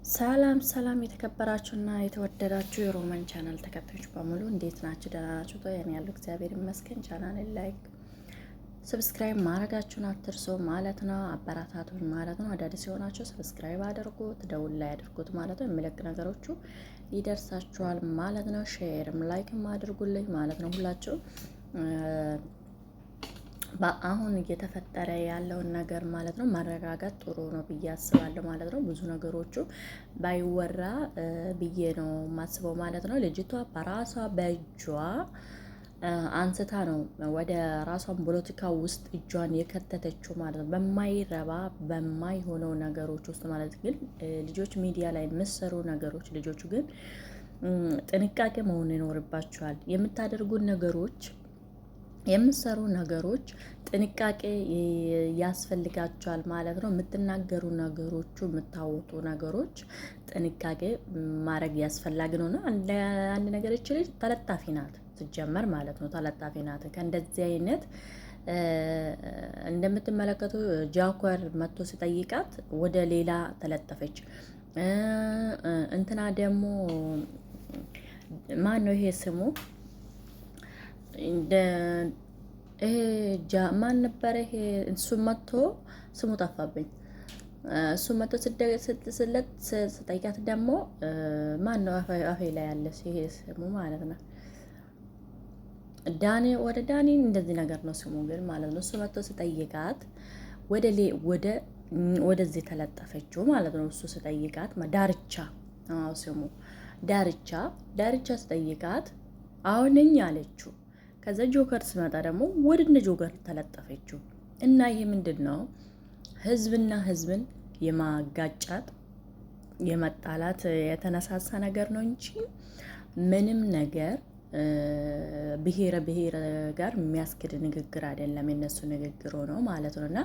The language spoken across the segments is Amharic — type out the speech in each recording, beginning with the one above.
ሰላም ሰላም የተከበራችሁና የተወደዳችሁ የሮማን ቻናል ተከታዮች በሙሉ እንዴት ናችሁ? ደህና ናችሁ? እኔ ያለው እግዚአብሔር ይመስገን። ቻናሌን ላይክ፣ ሰብስክራይብ ማድረጋችሁን አትርሱ ማለት ነው። አበረታቱኝ ማለት ነው። አዳዲስ የሆናችሁ ሰብስክራይብ አድርጉት፣ ደውል ላይ አድርጉት ማለት ነው። የሚለቅ ነገሮቹ ይደርሳችኋል ማለት ነው። ሼርም ላይክም አድርጉልኝ ማለት ነው። ሁላችሁ በአሁን እየተፈጠረ ያለውን ነገር ማለት ነው ማረጋጋት ጥሩ ነው ብዬ አስባለሁ ማለት ነው። ብዙ ነገሮቹ ባይወራ ብዬ ነው ማስበው ማለት ነው። ልጅቷ በራሷ በእጇ አንስታ ነው ወደ ራሷን ፖለቲካ ውስጥ እጇን የከተተችው ማለት ነው። በማይረባ በማይሆነው ነገሮች ውስጥ ማለት ግን ልጆች ሚዲያ ላይ የምትሰሩ ነገሮች ልጆቹ ግን ጥንቃቄ መሆን ይኖርባቸዋል። የምታደርጉን ነገሮች የምትሰሩ ነገሮች ጥንቃቄ ያስፈልጋቸዋል ማለት ነው። የምትናገሩ ነገሮቹ የምታወጡ ነገሮች ጥንቃቄ ማድረግ ያስፈልግ ነውና አንድ ነገር ልጅ ተለጣፊ ናት ሲጀመር ማለት ነው። ተለጣፊ ናት። ከእንደዚህ አይነት እንደምትመለከቱ ጃኳር መጥቶ ሲጠይቃት ወደ ሌላ ተለጠፈች። እንትና ደግሞ ማን ነው ይሄ ስሙ? ይሄ ማን ነበረ? ይሄ እሱ መጥቶ ስሙ ጠፋብኝ። እሱ መጥቶ ስጠይቃት ደግሞ ማን ነው አፌ ላይ ያለ ይሄ ስሙ ማለት ነው። ዳኒ ወደ ዳኒ እንደዚህ ነገር ነው ስሙ ግን ማለት ነው። እሱ መጥቶ ስጠይቃት ወደዚህ ተለጠፈችው ማለት ነው። እሱ ስጠይቃት ዳርቻ ስሙ ዳርቻ ስጠይቃት አሁንኝ አለችው። ከዛ ጆከር ስመጣ ደግሞ ወደ ጆከር ተለጠፈችው እና ይሄ ምንድን ነው? ህዝብና ህዝብን የማጋጫት የመጣላት የተነሳሳ ነገር ነው እንጂ ምንም ነገር ብሔረ ጋር የሚያስክድ ንግግር አይደለም። የነሱ ንግግር ሆኖ ማለት ነው እና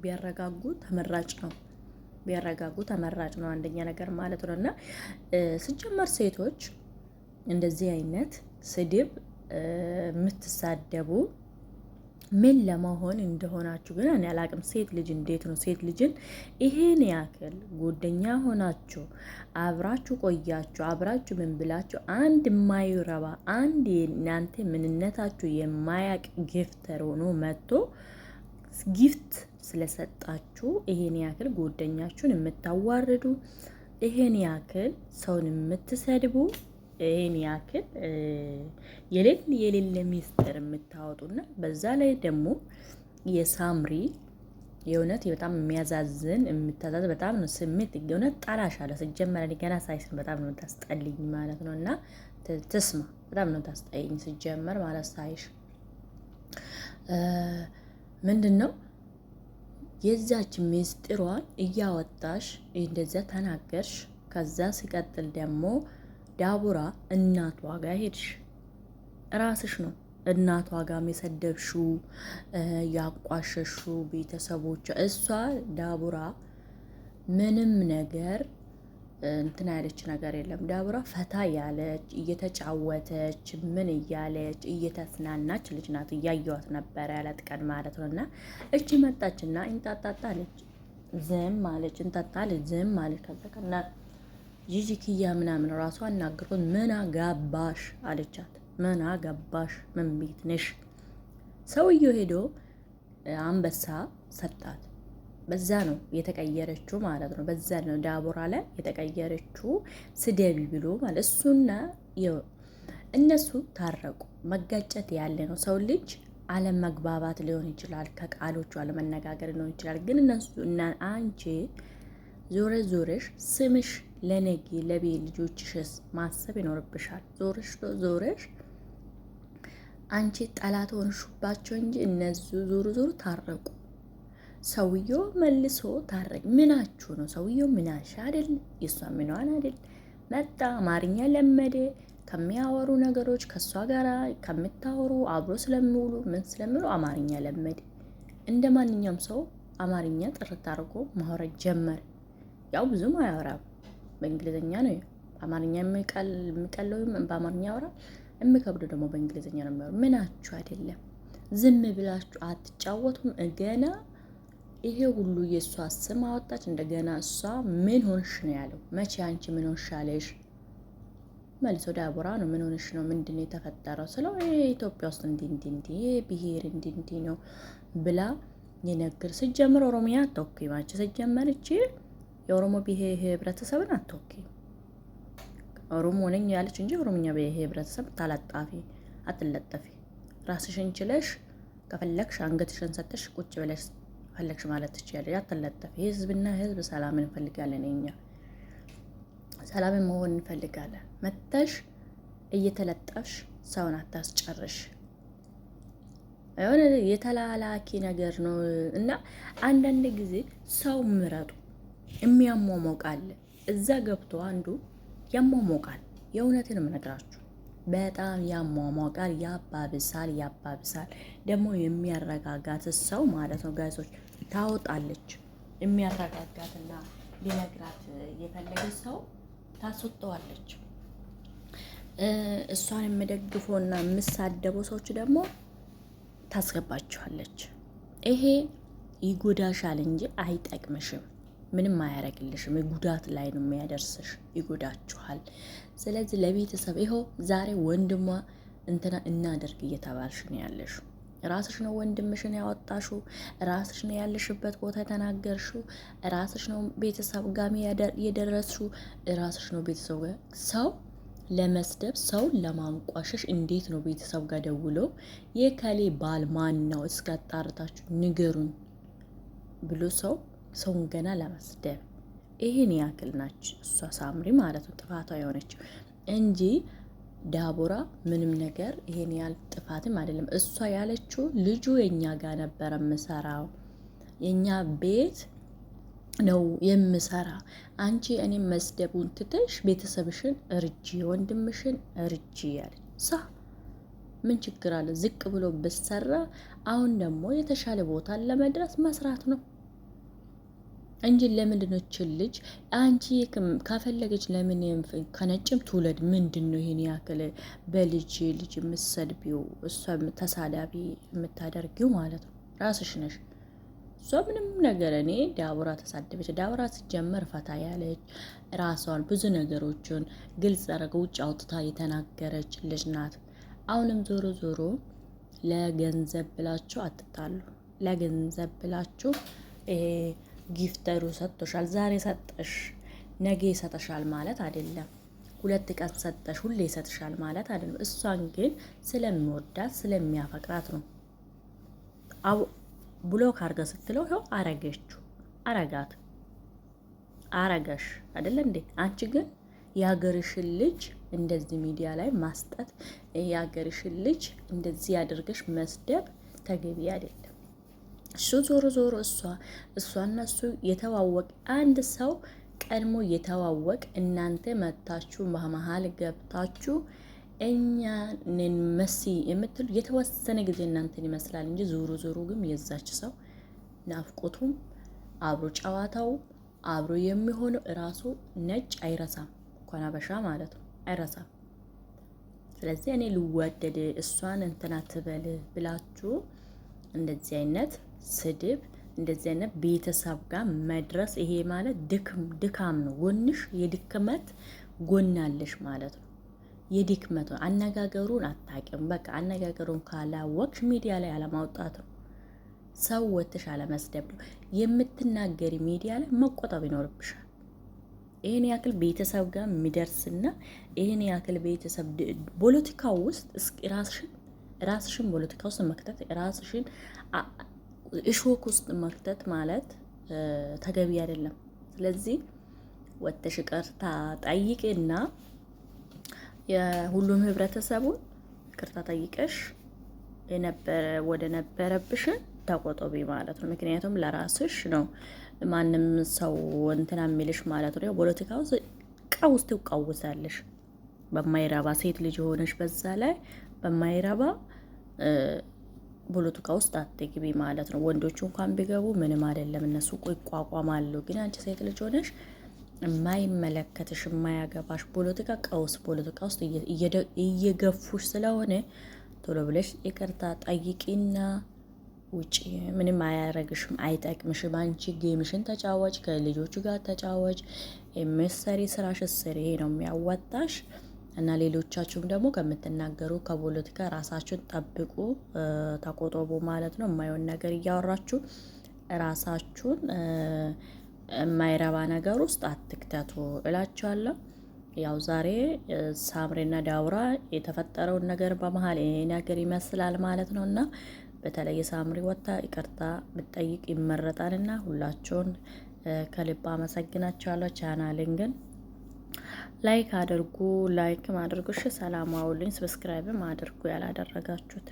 ቢያረጋጉ ተመራጭ ነው። ቢያረጋጉ ተመራጭ ነው። አንደኛ ነገር ማለት ነው እና ሲጀመር ሴቶች እንደዚህ አይነት ስድብ የምትሳደቡ ምን ለመሆን እንደሆናችሁ ግን እኔ አላቅም። ሴት ልጅ እንዴት ነው ሴት ልጅን ይሄን ያክል ጓደኛ ሆናችሁ አብራችሁ ቆያችሁ አብራችሁ ምን ብላችሁ አንድ የማይረባ አንድ እናንተ ምንነታችሁ የማያቅ ጊፍተር ሆኖ መጥቶ ጊፍት ስለሰጣችሁ ይሄን ያክል ጓደኛችሁን የምታዋርዱ ይሄን ያክል ሰውን የምትሰድቡ ይሄን ያክል የሌለ ሚስጥር የምታወጡና በዛ ላይ ደግሞ የሳምሪ የእውነት በጣም የሚያዛዝን የምታዛዝ በጣም ነው ስሜት የእውነት ጣላሽ አለ ሲጀመር ገና ሳይስን በጣም ነው ታስጠልኝ ማለት ነው እና ትስማ በጣም ነው ታስጠልኝ ሲጀመር ማለት ሳይሽ ምንድን ነው የዛች ሚስጥሯን እያወጣሽ እንደዛ ተናገርሽ። ከዛ ሲቀጥል ደግሞ ዳቡራ እናቷ ጋር ሄድሽ። ራስሽ ነው እናቷ ጋር የሰደብሹ ያቋሸሹ ቤተሰቦቿ። እሷ ዳቡራ ምንም ነገር እንትና ያለች ነገር የለም። ዳቡራ ፈታ ያለች እየተጫወተች ምን እያለች እየተስናናች ልጅ ናት። እያየዋት ነበረ ያለት ቀን ማለት ነው እና እቺ መጣችና እንጣጣጣለች ዝም ማለች እንጣጣለች ዝም ማለች። ከዛ ጂጂ ክያ ምናምን ራሷ አናግሮት ምን አጋባሽ አለቻት። ምን አጋባሽ ምን ቤት ነሽ? ሰውየው ሄዶ አንበሳ ሰጣት። በዛ ነው የተቀየረችው ማለት ነው። በዛ ነው ዳቡራ ላይ የተቀየረችው ስደቢ ብሎ ማለት እሱና እነሱ ታረቁ። መጋጨት ያለ ነው። ሰው ልጅ አለመግባባት ሊሆን ይችላል፣ ከቃሎቹ አለመነጋገር ሊሆን ይችላል። ግን እነሱ እና አንቺ ዞረሽ ስምሽ ለነጊ ለቤት ልጆችሽስ ማሰብ ይኖርብሻል። ዞረሽ አንቺ ጠላት ሆንሽባቸው እንጂ እነሱ ዞሩ ታረቁ። ሰውየው መልሶ ታረቅ። ምናችሁ ነው? ሰውየው ምናሽ አይደል? የሷ ምኗን አይደል? መጣ አማርኛ ለመደ። ከሚያወሩ ነገሮች ከሷ ጋራ ከምታወሩ አብሮ ስለሚውሉ ምን ስለሚሉ አማርኛ ለመደ። እንደ ማንኛውም ሰው አማርኛ ጥርት አድርጎ ማውራት ጀመረ። ያው ብዙም አያወራም፣ በእንግሊዝኛ ነው። አማርኛ የሚቀለው በአማርኛ ያወራል፣ የሚከብደው ደግሞ በእንግሊዝኛ ነው የሚያወራው። ምናችሁ አይደለም ዝም ብላችሁ አትጫወቱም? ገና ይሄ ሁሉ የእሷ ስም አወጣች። እንደገና እሷ ምን ሆንሽ ነው ያለው። መቼ አንቺ ምን ሆንሽ አለሽ? መልሶ ዳቦራ ነው ምን ሆንሽ ነው ምንድን ነው የተፈጠረው ስለው ኢትዮጵያ ውስጥ እንዲህ ብሄር እንዲህ ነው ብላ የነገር ስጀምር ኦሮሚያ አትወኪም አንቺ ስጀመር እቺ የኦሮሞ ብሄር ህብረተሰብን አትወኪም። ኦሮሞ ነኝ ያለች እንጂ ኦሮሞኛ ብሄር ህብረተሰብ ታላጣፊ አትለጠፊ። ራስሽን ችለሽ ከፈለግሽ አንገትሽን ሰጥተሽ ቁጭ ብለሽ ፈለግሽ ማለት ትችያለሽ። አትለጠፊ። ህዝብና ህዝብ ሰላምን እንፈልጋለን። እኛ ሰላምን መሆን እንፈልጋለን። መተሽ እየተለጠፍሽ ሰውን አታስጨርሽ። የሆነ የተላላኪ ነገር ነው እና አንዳንድ ጊዜ ሰው ምረጡ። የሚያሟሟቃል እዛ ገብቶ አንዱ ያሟሟቃል። የእውነትን እነግራችሁ በጣም ያሟሟቃል፣ ያባብሳል። ደግሞ የሚያረጋጋት ሰው ማለት ነው ጋይሶች ታወጣለች። የሚያረጋጋትና ሊነግራት የፈለገ ሰው ታስወጣዋለች። እሷን የምደግፈውና የምሳደበው ሰዎች ደግሞ ታስገባችኋለች። ይሄ ይጎዳሻል እንጂ አይጠቅምሽም፣ ምንም አያረግልሽም። ጉዳት ላይ ነው የሚያደርስሽ፣ ይጎዳችኋል። ስለዚህ ለቤተሰብ ይኸው ዛሬ ወንድሟ እንትና እናደርግ እየተባልሽ ነው ያለሽ። ራስሽ ነው ወንድምሽን ያወጣሽው፣ ራስሽ ነው ያለሽበት ቦታ የተናገርሽው፣ ራስሽ ነው ቤተሰብ ጋር የደረስሽው፣ ራስሽ ነው ቤተሰብ ጋር ሰው ለመስደብ ሰው ለማንቋሸሽ እንዴት ነው ቤተሰብ ጋር ደውሎ የከሌ ባል ማን ነው እስካጣርታችሁ ንገሩን ብሎ ሰውን ገና ለመስደብ ይሄን ያክል ናች እሷ ሳምሪ ማለት ነው ጥፋቷ የሆነችው እንጂ ዳቦራ ምንም ነገር ይሄን ያህል ጥፋትም አይደለም። እሷ ያለችው ልጁ የኛ ጋር ነበረ የምሰራው የኛ ቤት ነው የምሰራ። አንቺ እኔ መስደቡን ትተሽ ቤተሰብሽን እርጂ፣ ወንድምሽን እርጂ ያለች ሳ ምን ችግር አለ? ዝቅ ብሎ ብሰራ አሁን ደግሞ የተሻለ ቦታ ለመድረስ መስራት ነው እንጂ ለምንድን ነው ልጅ አንቺ ካፈለገች ለምን ከነጭም ትውለድ? ምንድን ነው ይሄን ያክል በልጅ የምትሰድቢው? እሷ ተሳዳቢ የምታደርጊው ማለት ነው ራስሽ ነሽ። እሷ ምንም ነገር እኔ ዳቦራ ተሳደበች። ዳቦራ ሲጀመር ፈታ ያለች ራሷን ብዙ ነገሮችን ግልጽ አረገ ውጭ አውጥታ የተናገረች ልጅ ናት። አሁንም ዞሮ ዞሮ ለገንዘብ ብላችሁ አትጣሉ። ለገንዘብ ብላችሁ ጊፍተሩ ሰጥቶሻል፣ ዛሬ ሰጠሽ ነገ ይሰጥሻል ማለት አይደለም። 2 ቀን ሰጠሽ ሁሌ ይሰጥሻል ማለት አይደለም። እሷን ግን ስለሚወዳት ስለሚያፈቅራት ነው ብሎክ አርገ ስትለው ይኸው አረገችው። አረገሽ አይደለ እንዴ? አንቺ ግን የሀገርሽን ልጅ እንደዚህ ሚዲያ ላይ ማስጠት፣ የሀገርሽን ልጅ እንደዚህ ያድርገሽ መስደብ ተገቢ አይደለም። እሱ ዞሮ እሷና እሱ የተዋወቅ አንድ ሰው ቀድሞ የተዋወቅ እናንተ መታችሁ በመሀል ገብታችሁ እኛን መሲ የምትሉ የተወሰነ ጊዜ እናንተን ይመስላል እንጂ ዞሮ ግን የዛች ሰው ናፍቆቱም አብሮ ጨዋታው አብሮ የሚሆነው እራሱ ነጭ አይረሳም፣ እንኳን አበሻ ማለት ነው አይረሳም። ስለዚህ እኔ ልወደድ እሷን እንትና ትበል ብላችሁ እንደዚህ አይነት ስድብ እንደዚህ አይነት ቤተሰብ ጋር መድረስ ይሄ ማለት ድካም ነው። ጎንሽ የድክመት ጎናለሽ ማለት ነው። የድክመት አነጋገሩን አታውቂም። በቃ አነጋገሩን ካላወቅሽ ሚዲያ ላይ አለማውጣት ነው። ሰው ወጥሽ አለመስደብ ነው። የምትናገሪ ሚዲያ ላይ መቆጠብ ይኖርብሻል። ይሄን ያክል ቤተሰብ ጋር የሚደርስና ይሄን ያክል ቤተሰብ ፖለቲካው ውስጥ ራስሽን ፖለቲካ ውስጥ መክተት ራስሽን እሾክ ውስጥ መክተት ማለት ተገቢ አይደለም። ስለዚህ ወጥሽ ይቅርታ ጠይቂና የሁሉም ህብረተሰቡን ይቅርታ ጠይቀሽ ወደ ነበረብሽን ተቆጦቢ ማለት ነው። ምክንያቱም ለራስሽ ነው ማንም ሰው እንትና የሚልሽ ማለት ነው። ፖለቲካ ውስጥ ቀውስ ትቀውሳለሽ። በማይረባ ሴት ልጅ ሆነሽ በዛ ላይ በማይረባ ፖለቲካ ውስጥ አትግቢ ማለት ነው። ወንዶቹ እንኳን ቢገቡ ምንም አይደለም፣ እነሱ ይቋቋማሉ። ግን አንቺ ሴት ልጅ ሆነሽ የማይመለከትሽ የማያገባሽ ፖለቲካ ውስጥ እየገፉሽ ስለሆነ ቶሎ ብለሽ ይቅርታ ጠይቂና ውጪ። ምንም አያረግሽም፣ አይጠቅምሽም። አንቺ ጌምሽን ተጫወች፣ ከልጆቹ ጋር ተጫወች፣ የምትሰሪ ስራሽ ስሪ። ይሄ ነው የሚያዋጣሽ። እና ሌሎቻችሁም ደግሞ ከምትናገሩ ከፖለቲካ ራሳችሁን ጠብቁ፣ ተቆጠቡ ማለት ነው። የማይሆን ነገር እያወራችሁ ራሳችሁን የማይረባ ነገር ውስጥ አትክተቱ እላችኋለሁ። ያው ዛሬ ሳምሬና ዳውራ የተፈጠረውን ነገር በመሀል ይሄ ነገር ይመስላል ማለት ነው። እና በተለይ ሳምሪ ወታ ይቅርታ ብትጠይቅ ይመረጣልና ሁላችሁን ከልብ አመሰግናችኋለሁ። ቻናልን ግን ላይክ አድርጉ፣ ላይክም አድርጉ። እሺ ሰላም አውልኝ። ሰብስክራይብም አድርጉ ያላደረጋችሁት